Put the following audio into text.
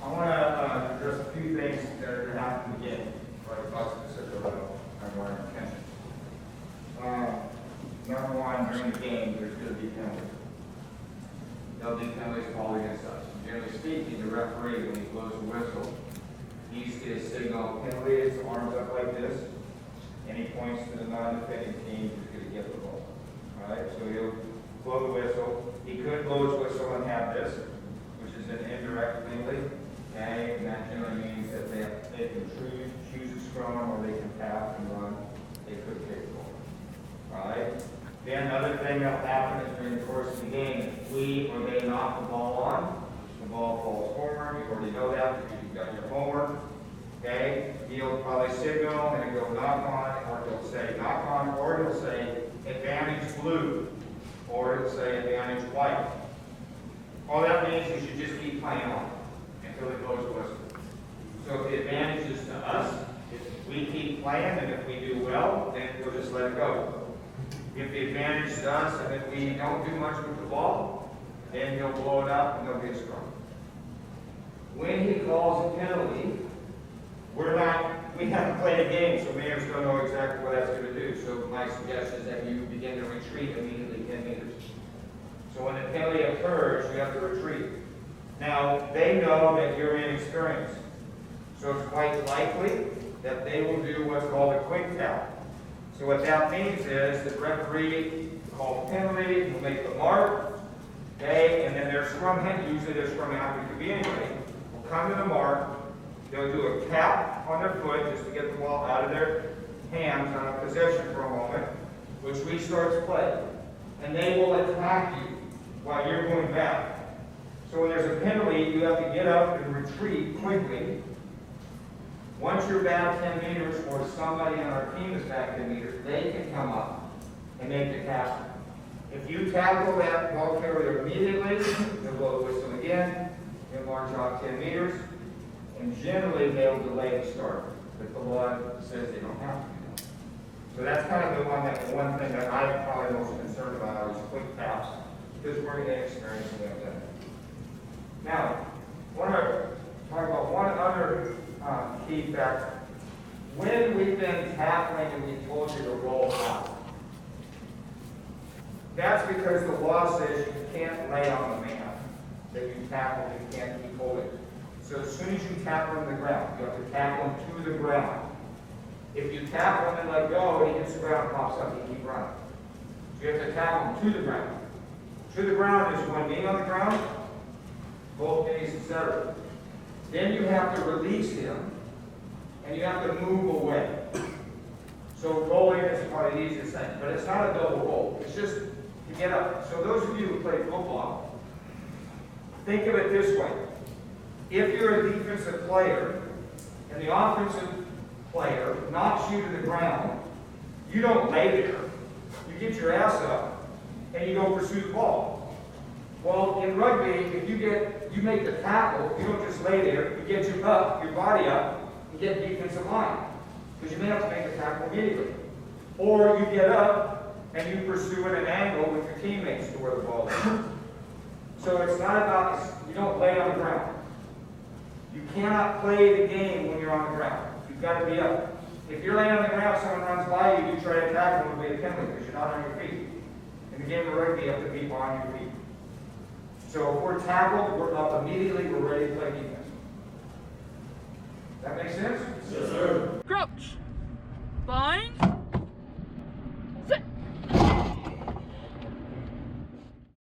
I want to address a few things that are going to happen again, before I talk specifically about our intention. Number one, during the game, there's going to be penalties. There'll be penalties called against us. Generally speaking, the referee, when he blows the whistle, he's going to signal penalty, his arms up like this, and he points to the non-defending team who's going to get the ball. All right, so he'll blow the whistle. He could blow his whistle and have this, which is an indirect penalty. Okay, and that generally means that they can choose a scrum or they can pass and run. They could kick the ball. All right. Then another thing that will happen is during the course of the game, if we or they knock the ball on, the ball falls forward. You already know that because you've got your homework. Okay, he'll probably signal and he'll knock on, or he'll say knock on, or he'll say advantage blue, or he'll say advantage white. All that means you should just keep playing on until it blows the whistle. So if the advantage is to us, if we keep playing and if we do well, then we'll just let it go. If the advantage is us and if we don't do much with the ball, then he'll blow it up and there'll be a scrum. When he calls a penalty, we haven't played a game, so mayors don't know exactly what that's going to do. So my suggestion is that you begin to retreat immediately 10 meters. So when the penalty occurs, you have to retreat. Now, they know that you're inexperienced. So it's quite likely that they will do what's called a quick tap. So what that means is the referee will call the penalty, will make the mark, okay, and then their scrum hand, usually their scrum half could be anybody, will come to the mark. They'll do a tap on their foot just to get the ball out of their hands on a possession for a moment, which restarts play. And they will attack you while you're going back. So when there's a penalty, you have to get up and retreat quickly. Once you're back 10 meters, or somebody on our team is back 10 meters, they can come up and make the tackle. If you tackle that ball carrier immediately, you'll blow the whistle again, you'll march off 10 meters, and generally they'll delay the start. But the law says they don't have to do that. So that's kind of the one thing that I'm probably most concerned about is quick taps, because we're inexperienced in that. Now, I want to talk about one other key factor. When we've been tackling and we told you to roll out, that's because the law says you can't lay on the man that you tackle, you can't keep holding. So as soon as you tackle him to the ground, you have to tackle him to the ground. If you tackle him and let go, he hits the ground and pops up, you keep running. So you have to tackle him to the ground. To the ground is one knee on the ground, both knees, etc. Then you have to release him, and you have to move away. So rolling is probably the easiest thing, but it's not a double roll. It's just to get up. So those of you who play football, think of it this way. If you're a defensive player, and the offensive player knocks you to the ground, you don't lay there. You get your ass up, and you go pursue the ball. Well, in rugby, if you make the tackle, you don't just lay there, you get your body up, and get defensive line. Because you may have to make the tackle immediately. Or you get up, and you pursue at an angle with your teammates to where the ball is. So it's not about, you don't lay on the ground. You cannot play the game when you're on the ground. You've got to be up. If you're laying on the ground, someone runs by you, you try to tackle them, it'll be a penalty because you're not on your feet. In the game of rugby, you have to be on your feet. So if we're tackled, we're up immediately, we're ready to play defense. That make sense? Yes, sir. Crouch. Bind.